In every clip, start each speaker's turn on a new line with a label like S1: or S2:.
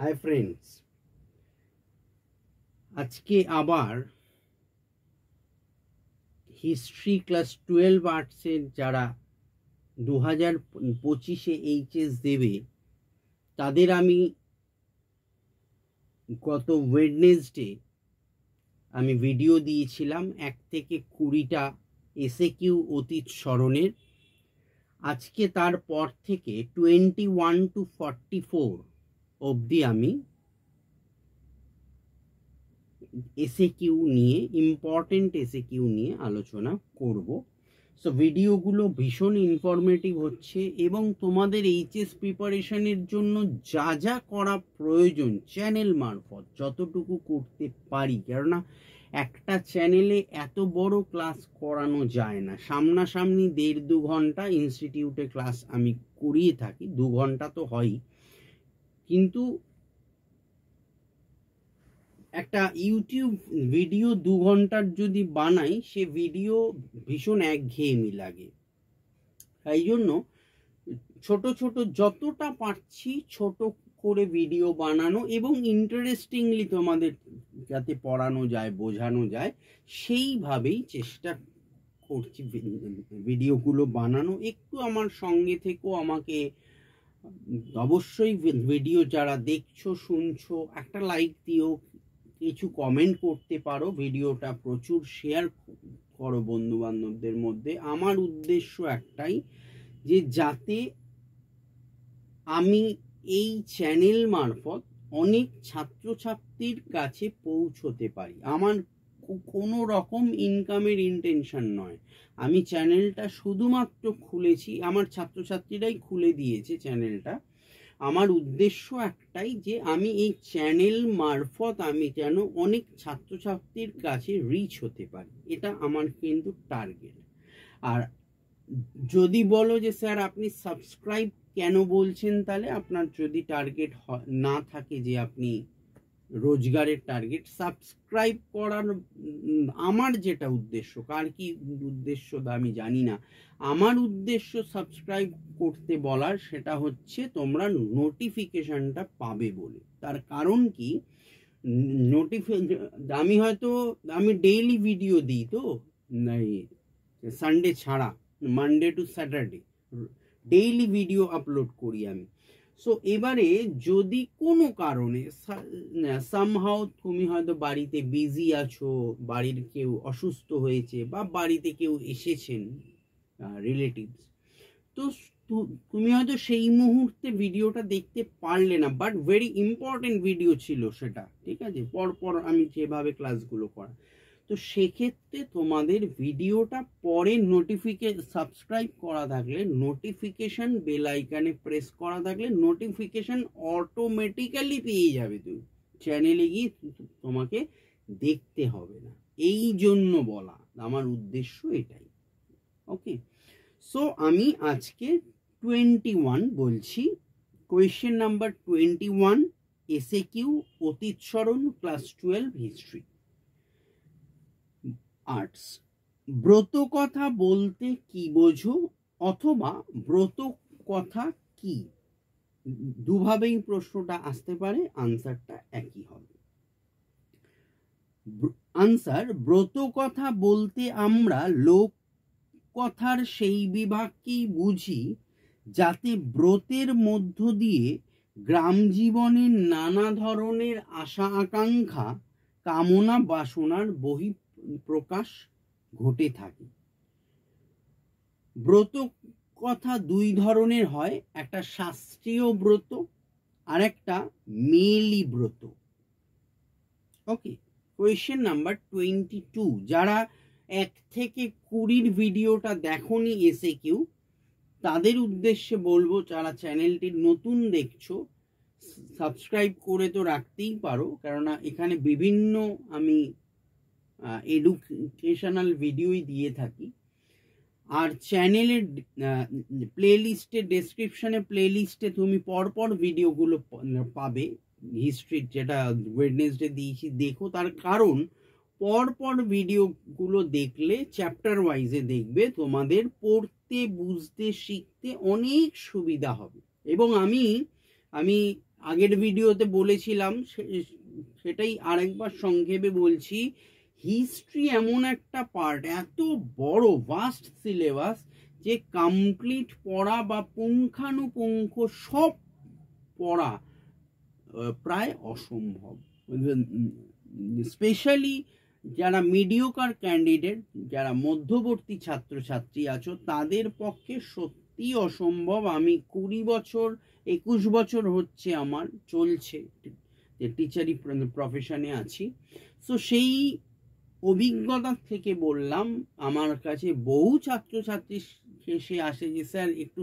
S1: Hi friends, আজকে আবার history class 12 আর্টসের যারা 2025-এ এইচএস দেবে তাদের আমি গত ওয়েডনেসডে আমি ভিডিও দিয়েছিলাম 1 থেকে 20টা এসএকিউ অতীত স্মরণের। আজকে তারপর থেকে 21 to 44 অবধি আমি এসএকিউ নিয়ে, ইম্পর্টেন্ট এসএকিউ নিয়ে আলোচনা করব। সো ভিডিওগুলো ভীষণ ইনফরমেটিভ হচ্ছে এবং তোমাদের এইচএস প্রিপারেশনের জন্য যা যা করা প্রয়োজন চ্যানেল মারফত যতটুকু করতে পারি, কেননা একটা চ্যানেলে এত বড় ক্লাস করানো যায় না। সামনাসামনি 1.5-2 ঘন্টা ইনস্টিটিউটে ক্লাস আমি করিয়ে থাকি, 2 ঘন্টা তো হয়ই, কিন্তু একটা ইউটিউব ভিডিও 2 ঘন্টার যদি বানাই সে ভিডিও ভীষণ একঘেয়েমি লাগে। তাই জন্য ছোট ছোট যতটা পারছি ছোট করে ভিডিও বানানো এবং ইন্টারেস্টিংলি তোমাদের যাতে পড়ানো যায়, বোঝানো যায়, সেইভাবেই চেষ্টা করছি ভিডিওগুলো বানানো। একটু আমার সঙ্গে থেকেও আমাকে অবশ্যই ভিডিও যারা দেখছো শুনছো একটা লাইক দিও, কিছু কমেন্ট করতে পারো, ভিডিওটা প্রচুর শেয়ার করো বন্ধু বান্ধবদের মধ্যে। আমার উদ্দেশ্য একটাই, যে যাতে আমি এই চ্যানেল মারফত অনেক ছাত্রছাত্রীর কাছে পৌঁছতে পারি। আমার কোনো রকম ইনকামের ইন্টেনশন নয়। আমি চ্যানেলটা শুধুমাত্র খুলেছি, আমার ছাত্রছাত্রীরাই খুলে দিয়েছে চ্যানেলটা। আমার উদ্দেশ্য একটাই, যে আমি এই চ্যানেল মারফত আমি যেন অনেক ছাত্রছাত্রীর কাছে রিচ হতে পারি, এটা আমার কিন্তু টার্গেট। আর যদি বলো যে স্যার আপনি সাবস্ক্রাইব কেন বলছেন, তাহলে আপনার যদি টার্গেট না থাকে যে আপনি রোজগারের টার্গেট, সাবস্ক্রাইব করার আমার যেটা উদ্দেশ্য, কার কি উদ্দেশ্য আমি জানি না, আমার উদ্দেশ্য সাবস্ক্রাইব করতে বলার সেটা হচ্ছে তোমরা নোটিফিকেশনটা পাবে বলে। তার কারণ কি, আমি ডেইলি ভিডিও দিই, তো সানডে ছাড়া Monday to Saturday daily video upload করি আমি। সো এবারে যদি কোনো কারণে সামহাও তুমি হয়তো বাড়িতে বিজি আছো, বাড়ির কেউ অসুস্থ হয়েছে বা বাড়িতে কেউ এসেছেন রিলেটিভস, তো তুমি হয়তো সেই মুহূর্তে ভিডিওটা দেখতে পারলে না, বাট ভেরি ইম্পর্টেন্ট ভিডিও ছিল সেটা, ঠিক আছে, পরপর আমি যেভাবে ক্লাসগুলো করা, তো সেক্ষেত্রে তোমাদের ভিডিওটা পরে সাবস্ক্রাইব করা থাকলে, নোটিফিকেশন বেল আইকনে প্রেস করা থাকলে নোটিফিকেশন অটোমেটিক্যালি পেয়ে যাবে। তুমি চ্যানেলে গিয়ে তোমাকে দেখতে হবে না, এই জন্য বলা, আমার উদ্দেশ্য এটাই। ওকে, সো আমি আজকে 21 বলছি, কোয়েশ্চেন নাম্বার 21 এসএকিউ অতীত স্মরণ ক্লাস 12 হিস্ট্রি আর্টস। ব্রত কথা বলতে কি বোঝো, অথবা ব্রত কথা কি? দুভাবেই প্রশ্নটা আসতে পারে, আনসারটা একই হবে। আনসার, ব্রত কথা বলতে আমরা লোক কথার সেই বিভাগকেই বুঝি যাতে ব্রতের মধ্য দিয়ে গ্রাম জীবনের নানা ধরনের আশা আকাঙ্ক্ষা, কামনা বাসনার বহিঃপ্রকাশ ঘটে থাকে। ব্রত কথা 2 ধরনের হয়, একটা শাস্ত্রীয় ব্রত আর একটা মেলি ব্রত। ওকে, কোয়েশ্চেন নাম্বার 22, যারা 1 থেকে 20 ভিডিওটা দেখোনি এসএকিউ, তাদের উদ্দেশ্যে বলবো, যারা চ্যানেলটি নতুন দেখছো সাবস্ক্রাইব করে তো রাখতেই পারো, কেননা এখানে বিভিন্ন আমি এডুকেশনাল ভিডিওই দিয়ে থাকি। আর চ্যানেলের প্লেলিস্টে, ডেসক্রিপশনে প্লেলিস্টে তুমি পরপর ভিডিওগুলো পাবে। হিস্ট্রির যেটা ওয়েডনেসডে দিয়েছি দেখো, তার কারণ পরপর ভিডিওগুলো দেখলে চ্যাপ্টার ওয়াইজে দেখবে, তোমাদের পড়তে বুঝতে শিখতে অনেক সুবিধা হবে। এবং আমি আগের ভিডিওতে বলেছিলাম, সেটাই আরেকবার সংক্ষেপে বলছি। হিস্ট্রি এমন একটা পার্ট, এত বড় ভাস্ট সিলেবাস, যে কমপ্লিট পড়া বা পুঙ্খানুপুঙ্খ সব পড়া প্রায় অসম্ভব। স্পেশালি যারা মিডিওকার ক্যান্ডিডেট, যারা মধ্যবর্তী ছাত্রছাত্রী আছো, তাদের পক্ষে সত্যি অসম্ভব। আমি 20 বছর 21 বছর হচ্ছে আমার চলছে যে টিচারি প্রফেশনে আছি। সো সেই অভিজ্ঞতা থেকে বললাম, আমার কাছে বহু ছাত্রছাত্রী এসে আসে যে স্যার একটু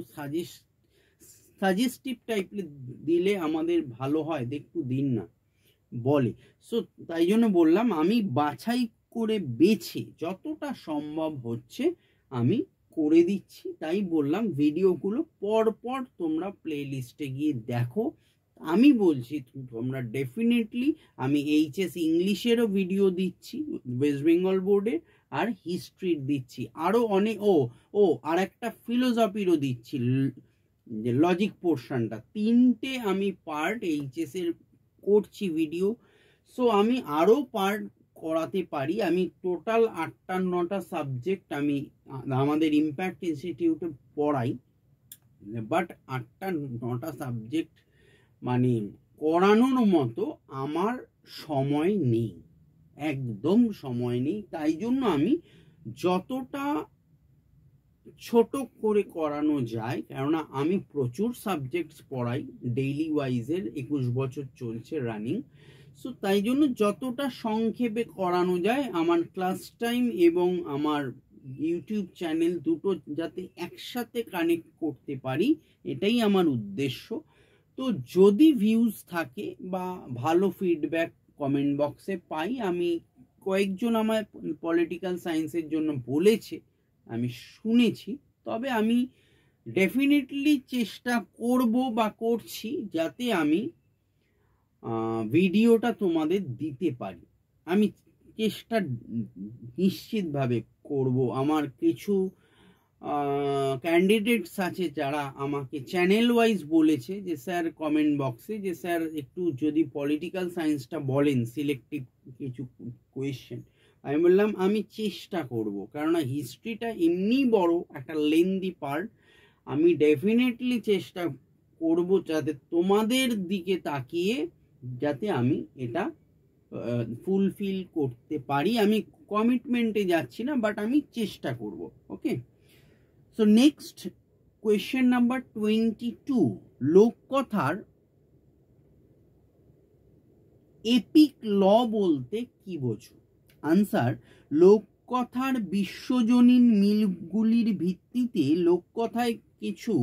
S1: সাজেস্টিভ টাইপের দিলে আমাদের ভালো হয়, একটু দিন না বলে। সো তাই জন্য বললাম, আমি বাছাই করে বেছে যতটা সম্ভব হচ্ছে আমি করে দিচ্ছি। তাই বললাম ভিডিওগুলো পরপর তোমরা প্লে লিস্টে গিয়ে দেখো। আমি বলছি তোমরা ডেফিনেটলি, আমি এইচএস ইংলিশেরও ভিডিও দিচ্ছি ওয়েস্ট বেঙ্গল বোর্ডে, আর হিস্ট্রির দিচ্ছি, আরও অনেক আর একটা ফিলোসফিরও দিচ্ছি, যে লজিক পোর্শনটা। 3টে আমি পার্ট এইচএস এর করছি ভিডিও। সো আমি আরও পার্ট করাতে পারি। আমি টোটাল 8টা 9টা সাবজেক্ট আমি আমাদের ইম্প্যাক্ট ইনস্টিটিউটে পড়াই, বাট 8টা 9টা সাবজেক্ট মানে করানোর মতো আমার সময় নেই, একদম সময় নেই। তাই জন্য আমি যতটা ছোট করে করানো যায়, কেননা আমি প্রচুর সাবজেক্টস পড়াই ডেইলি ওয়াইজের, 21 বছর চলছে রানিং। সো তাই জন্য যতটা সংক্ষেপে করানো যায়, আমার ক্লাস টাইম এবং আমার ইউটিউব চ্যানেল দুটো যাতে একসাথে কানেক্ট করতে পারি, এটাই আমার উদ্দেশ্য। তো যদি ভিউজ থাকে বা ভালো ফিডব্যাক কমেন্ট বক্সে পাই, আমি কয়েকজন আমার পলিটিক্যাল সায়েন্সের জন্য বলেছে, আমি শুনেছি, তবে আমি ডেফিনেটলি চেষ্টা করব বা করছি যাতে আমি ভিডিওটা তোমাদের দিতে পারি। আমি চেষ্টা নিশ্চিতভাবে করব। আমার কিছু ক্যান্ডিডেটস আছে যারা আমাকে চ্যানেল ওয়াইজ বলেছে যে স্যার, কমেন্ট বক্সে, যে স্যার একটু যদি পলিটিক্যাল সায়েন্সটা বলেন, সিলেক্টিভ কিছু কোয়েশ্চেন। আমি বললাম আমি চেষ্টা করব, কেননা হিস্ট্রিটা এমনি বড় একটা লেন্দি পার্ট। আমি ডেফিনেটলি চেষ্টা করব যাতে তোমাদের দিকে তাকিয়ে যাতে আমি এটা ফুলফিল করতে পারি। আমি কমিটমেন্টে যাচ্ছি না, বাট আমি চেষ্টা করব। Okay, so next question number 22, লোককথার এপিক ল বলতে কি বোঝো? আনসার, লোককথার বিশ্বজনীন মিলগুলির ভিত্তিতে লোককথায় কিছু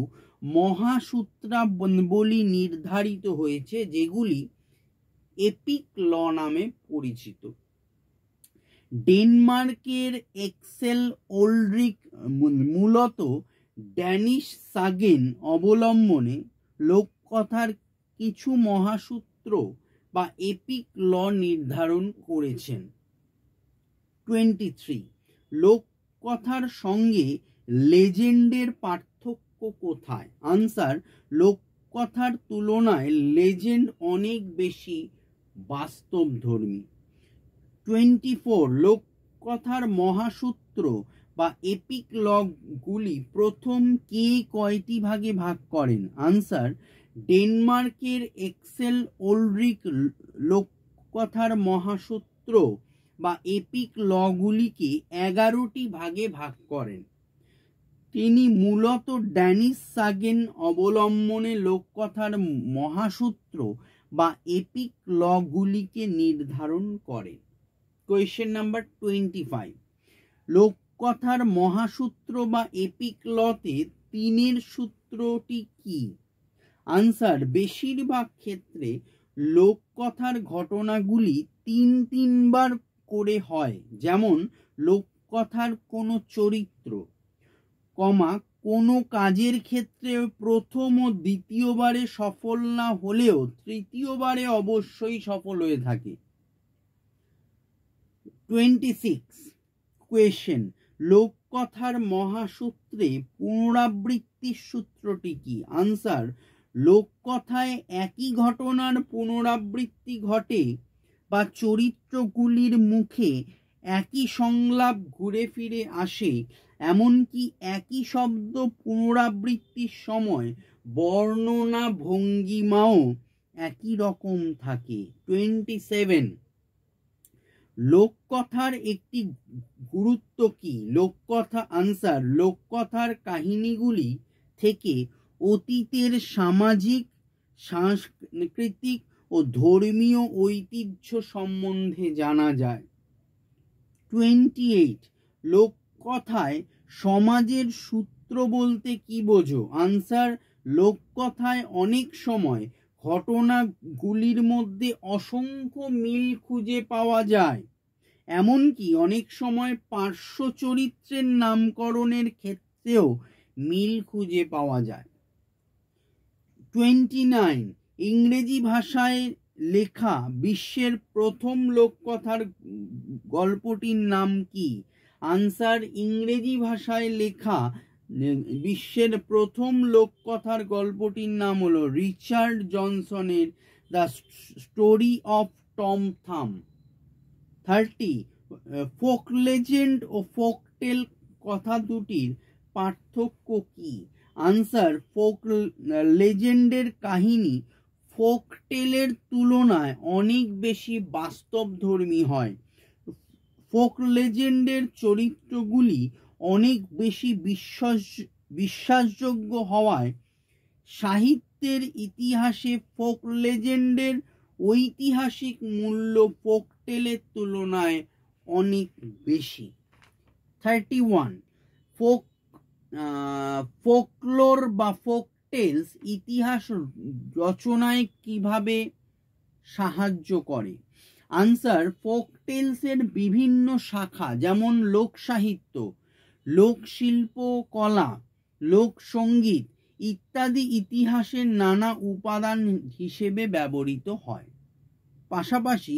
S1: মহাসূত্রাবলী নির্ধারিত হয়েছে, যেগুলি এপিক ল নামে পরিচিত। ডেনমার্কের এক্সেল ওল্ড্রিক মূলত ড্যানিশ সাগেন অবলম্বনে লোককথার কিছু মহাসূত্র বা এপিক ল নির্ধারণ করেছেন। 23, লোককথার সঙ্গে লেজেন্ডের পার্থক্য কোথায়? আনসার, লোককথার তুলনায় লেজেন্ড অনেক বেশি বাস্তবধর্মী। 24, লোককথার মহাসূত্র বা এপিক লগুলি প্রথম কে কয়টি ভাগে ভাগ করেন? আনসার, ডেনমার্কের এক্সেল ওল্ড্রিক লোককথার মহাসূত্র বা এপিক লগুলিকে 11টি ভাগে ভাগ করেন। তিনি মূলত ড্যানিশ সাগেন অবলম্বনে লোককথার মহাসূত্র বা এপিক লগুলিকে নির্ধারণ করেন। কোয়েশ্চেন নাম্বার 25, লোককথার মহাসূত্র বা এপিক লতে 3-এর সূত্রটি কি? আনসার, বেশিরভাগ ক্ষেত্রে লোককথার ঘটনাগুলি 3-3বার করে হয়, যেমন লোককথার কোনো চরিত্র, কোনো কাজের ক্ষেত্রে প্রথম ও দ্বিতীয়বারে সফল না হলেও তৃতীয়বারে অবশ্যই সফল হয়ে থাকে। 26, কোয়েশ্চেন, লোককথার মহাসূত্রে পুনরাবৃত্তির সূত্রটি কি? আনসার, লোককথায় একই ঘটনার পুনরাবৃত্তি ঘটে বা চরিত্রগুলির মুখে একই সংলাপ ঘুরে ফিরে আসে, এমনকি একই শব্দ পুনরাবৃত্তির সময় বর্ণনা ভঙ্গিমাও একই রকম থাকে। 27 লোককথার একটি গুরুত্ব কি? লোককথা আনসার, লোককথার কাহিনীগুলি থেকে অতীতের সামাজিক, সাংস্কৃতিক ও ধর্মীয় ঐতিহ্য সম্বন্ধে জানা যায়। 28 লোককথায় সমাজের সূত্র বলতে কি বোঝো? আনসার, লোককথায় অনেক সময় ঘটনাগুলির মধ্যে অসংখ্য মিল খুঁজে পাওয়া যায়, এমনকি অনেক সময় পার্শ্ব চরিত্রের নামকরণের ক্ষেত্রেও মিল খুঁজে পাওয়া যায়। 29 ইংরেজি ভাষায় লেখা বিশ্বের প্রথম লোককথার গল্পটির নাম কি? আনসার, ইংরেজি ভাষায় লেখা বিশ্বের প্রথম লোককথার গল্পটির নাম হলো রিচার্ড জনসনের the story of Tom Thumb. 30 folk legend ও ফোকটেল কথা দুটির পার্থক্য কি? আনসার, ফোক লেজেন্ডের কাহিনী ফোকটেলের তুলনায় অনেক বেশি বাস্তবধর্মী হয়। ফোক লেজেন্ডের চরিত্রগুলি অনেক বেশি বিশ্বাসযোগ্য হওয়ায় সাহিত্যের ইতিহাসে ফোক লেজেন্ডের ঐতিহাসিক মূল্য ফোকটেলের তুলনায় অনেক বেশি। 31 ফোকলোর বা ফোকটেলস ইতিহাস রচনায় কিভাবে সাহায্য করে? আনসার, ফোকটেলসের বিভিন্ন শাখা যেমন লোকসাহিত্য, লোকশিল্প কলা, লোকসঙ্গীত ইত্যাদি ইতিহাসের নানা উপাদান হিসেবে ব্যবহৃত হয়। পাশাপাশি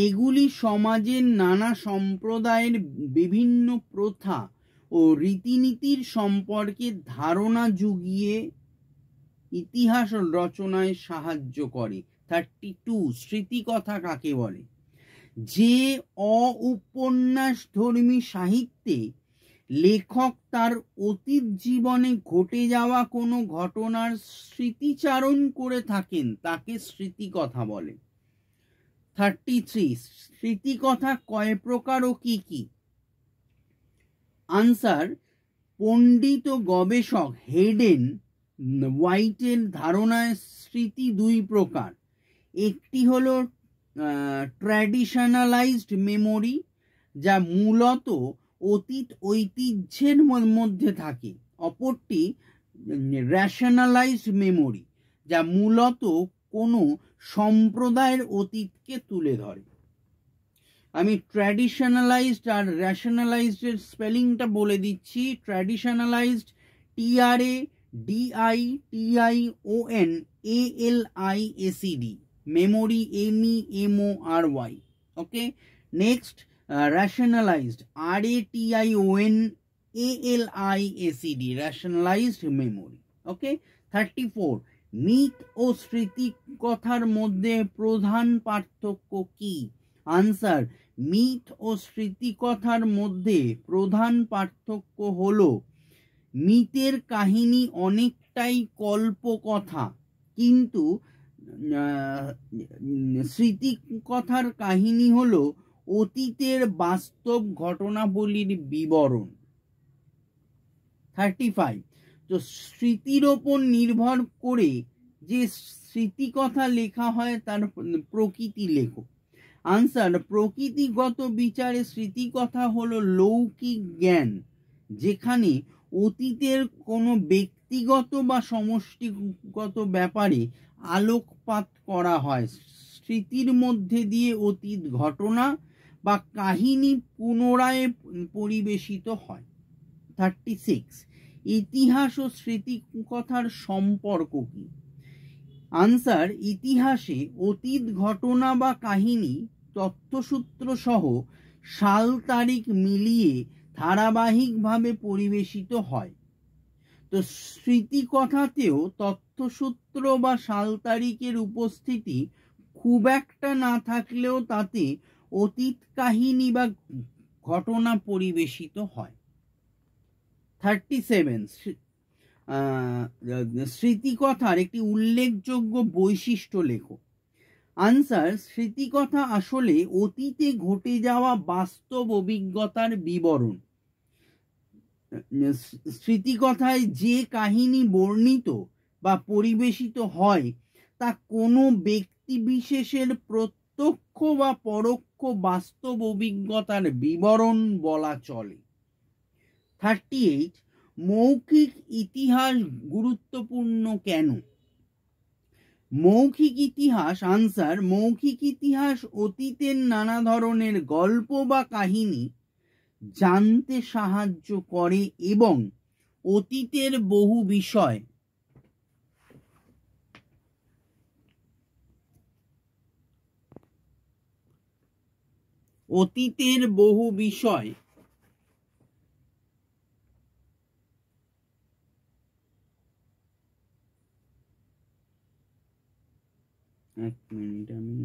S1: এগুলি সমাজের নানা সম্প্রদায়ের বিভিন্ন প্রথা ও রীতিনীতির সম্পর্কে ধারণা জুগিয়ে ইতিহাস রচনায় সাহায্য করে। 32 স্মৃতিকথা কাকে বলে? যে অউপন্যাসধর্মী সাহিত্যে লেখক তার অতীত জীবনে ঘটে যাওয়া কোনো ঘটনার স্মৃতিচারণ করে থাকেন তাকে স্মৃতিকথা বলে। 33 স্মৃতিকথা কয় প্রকার ও কি কি? আনসার, পণ্ডিত ও গবেষক হেডেন হোয়াইটের ধারণায় স্মৃতি দুই প্রকার। একটি হলো ট্র্যাডিশনালাইজড মেমোরি, যা মূলত অতীত ঐতিহ্যের মধ্যে থাকে। অপরটি রেশনালাইজড মেমোরি, যা মূলত কোনো সম্প্রদায়ের অতীতকে তুলে ধরে। আমি ট্র্যাডিশনালাইজড আর রেশনালাইজডের স্পেলিংটা বলে দিচ্ছি। Traditionalised TRADITIONALISED, memory MEMORY। Okay, next rationalized RATIONALISED, rationalized memory। Okay, 34 myth ও স্মৃতি কথার মধ্যে প্রধান পার্থক্য কি? আনসার, মিথ ও স্মৃতি কথার মধ্যে প্রধান পার্থক্য হলো মিথের কাহিনী অনেকটাই কল্পকথা, কিন্তু স্মৃতি কথার কাহিনী হলো অতীতের বাস্তব ঘটনাবলীর বিবরণ। 35 তো স্মৃতির ওপর নির্ভর করে যে স্মৃতিকথা লেখা হয় তার প্রকৃতি লেখো। আনসার, প্রকৃতিগত বিচারে স্মৃতিকথা হলো লৌকিক জ্ঞান, যেখানে অতীতের কোনো ব্যক্তিগত বা সমষ্টিগত ব্যাপারে আলোকপাত করা হয়। স্মৃতির মধ্যে দিয়ে অতীত ঘটনা বা কাহিনী পুনরায় পরিবেশিত হয়। 36 ইতিহাস ও স্মৃতিকথার সম্পর্ক কি? আনসার, ইতিহাসে অতীত ঘটনা বা কাহিনী তথ্যসূত্র সহ সাল তারিখ মিলিয়ে ধারাবাহিকভাবে পরিবেশিত হয়। তো স্মৃতিকথাতেও তথ্য তথ্যসূত্র বা সাল তারিখের উপস্থিতি খুব একটা না থাকলেও তাতে অতীত কাহিনী বা ঘটনা পরিবেশিত হয়। 37 স্মৃতিকথার একটি উল্লেখযোগ্য বৈশিষ্ট্য লেখো। আনসার, স্মৃতিকথা আসলে অতীতে ঘটে যাওয়া বাস্তব অভিজ্ঞতার বিবরণ। স্মৃতিকথায় যে কাহিনী বর্ণিত বা পরিবেশিত হয় তা কোনো ব্যক্তি বিশেষের প্রত্যক্ষ বা পরোক্ষ বাস্তব অভিজ্ঞতার বিবরণ বলা চলে। 38 মৌখিক ইতিহাস গুরুত্বপূর্ণ কেন? মৌখিক ইতিহাস। আনসার, মৌখিক ইতিহাস অতীতের নানা ধরনের গল্প বা কাহিনী জানতে সাহায্য করে এবং অতীতের বহু বিষয় এক মিনিট আমি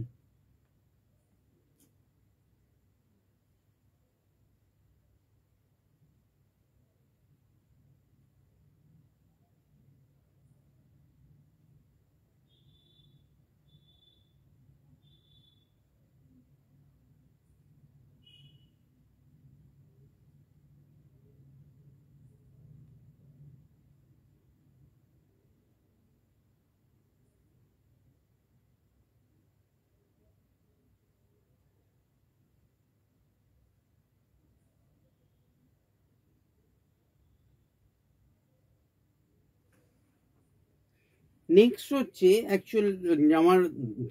S1: নেক্সট হচ্ছে অ্যাকচুয়ালি আমার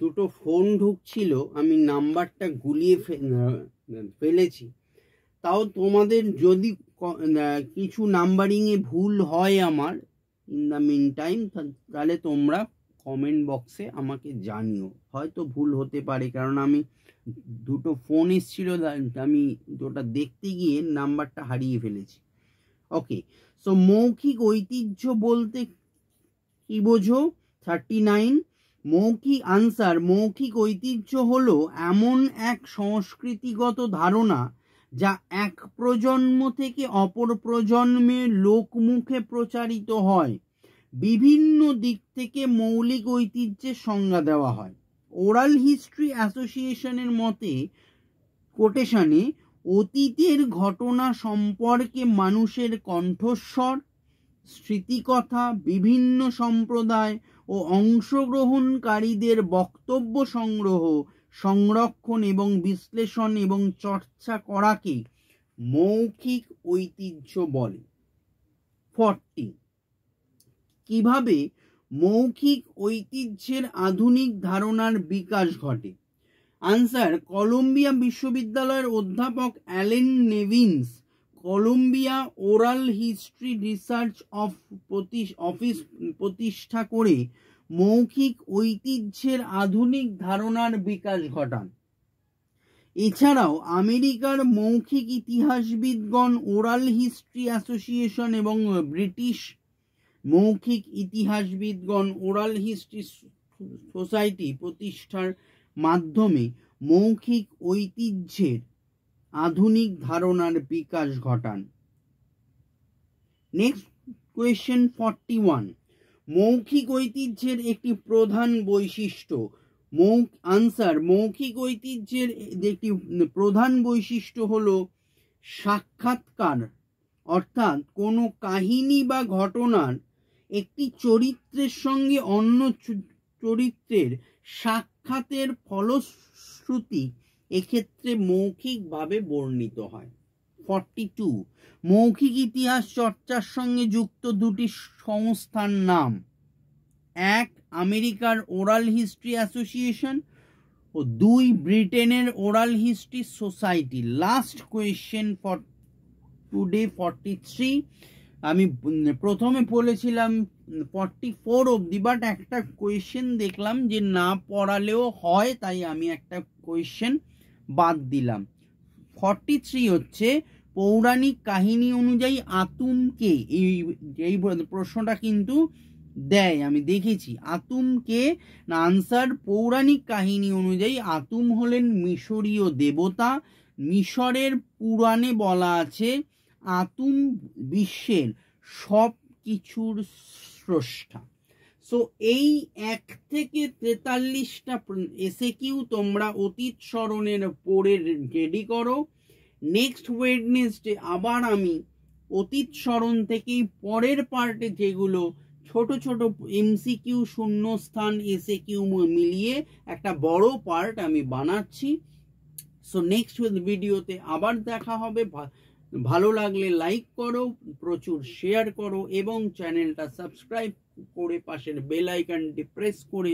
S1: দুটো ফোন ঢুকছিল, আমি নাম্বারটা গুলিয়ে ফেলেছি। তাও তোমাদের যদি কিছু নাম্বারিংয়ে ভুল হয় আমার ইন দ্য মিন টাইম, তাহলে তোমরা কমেন্ট বক্সে আমাকে জানিও। হয়তো ভুল হতে পারে, কারণ আমি দুটো ফোন এসেছিল, আমি ওটা দেখতে গিয়ে নাম্বারটা হারিয়ে ফেলেছি। ওকে, সো মৌখিক ঐতিহ্য বলতে কি বোঝো? 39 মৌখিক। আনসার, মৌখিক ঐতিহ্য হলো এমন এক সংস্কৃতিগত ধারণা যা এক প্রজন্ম থেকে অপর প্রজন্মে লোকমুখে প্রচারিত হয়। বিভিন্ন দিক থেকে মৌলিক ঐতিহ্যের সংজ্ঞা দেওয়া হয়। ওরাল হিস্ট্রি অ্যাসোসিয়েশনের মতে কোটেশনে অতীতের ঘটনা সম্পর্কে মানুষের কণ্ঠস্বর, স্মৃতিকথা, বিভিন্ন সম্প্রদায় ও অংশগ্রহণকারীদের বক্তব্য সংগ্রহ, সংরক্ষণ এবং বিশ্লেষণ এবং চর্চা করাকে মৌখিক ঐতিহ্য বলে। 40 কিভাবে মৌখিক ঐতিহ্যের আধুনিক ধারণার বিকাশ ঘটে? আনসার, কলম্বিয়া বিশ্ববিদ্যালয়ের অধ্যাপক Allan Nevins Columbia oral history research office প্রতিষ্ঠা করে মৌখিক ঐতিহ্যের আধুনিক ধারণার বিকাশ ঘটান। এছাড়াও আমেরিকার মৌখিক ইতিহাসবিদগণ ওরাল হিস্ট্রি অ্যাসোসিয়েশন এবং ব্রিটিশ মৌখিক ইতিহাসবিদগণ ওরাল হিস্ট্রি সোসাইটি প্রতিষ্ঠার মাধ্যমে মৌখিক ঐতিহ্যের আধুনিক ধারণার বিকাশ ঘটান। নেক্সট কোয়েশ্চেন 41 মৌখিক ঐতিহ্যের একটি প্রধান বৈশিষ্ট্য। আনসার, মৌখিক ঐতিহ্যের একটি প্রধান বৈশিষ্ট্য হলো সাক্ষাৎকার, অর্থাৎ কোনো কাহিনী বা ঘটনার একটি চরিত্রের সঙ্গে অন্য চরিত্রের সাক্ষাতের ফলশ্রুতি এক্ষেত্রে মৌখিকভাবে বর্ণিত হয়। 42 মৌখিক ইতিহাস চর্চার সঙ্গে যুক্ত দুটি সংস্থার নাম। 1 আমেরিকার ওরাল হিস্ট্রি অ্যাসোসিয়েশন ও 2 ব্রিটেনের oral history society. Last question for today 43 আমি প্রথমে বলেছিলাম 44 অবধি, বাট একটা কোয়েশ্চেন দেখলাম যে না পড়ালেও হয়, তাই আমি একটা কোয়েশ্চেন বাদ দিলাম। 43 হচ্ছে পৌরাণিক কাহিনী অনুযায়ী আতুম কে? এই প্রশ্নটা কিন্তু দেয়, আমি দেখেছি। আতুমকে না, আনসার পৌরাণিক কাহিনী অনুযায়ী আতুম হলেন মিশরীয় দেবতা। মিশরের পুরাণে বলা আছে আতুম বিশ্বের সব কিছুর স্রষ্টা। সো এই 1 থেকে 43টা এসএকিউ তোমরা অতীত স্মরণের পড়ে রেডি করো। নেক্সট ওয়েডনেসডে আবার আমি অতীত স্মরণ থেকেই পরের পার্টে যেগুলো ছোট ছোট এমসিকিউ, শূন্যস্থান, এসএকিউ মিলিয়ে একটা বড় পার্ট আমি বানাচ্ছি। সো নেক্সট ভিডিওতে আবার দেখা হবে। ভালো লাগলে লাইক করো, প্রচুর শেয়ার করো এবং চ্যানেলটা সাবস্ক্রাইব করে পাশের বেল আইকনটি প্রেস করে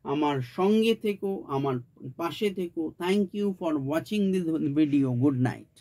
S1: আমার সঙ্গে থেকো, আমার পাশে থেকো। Thank you for watching this video. Good night.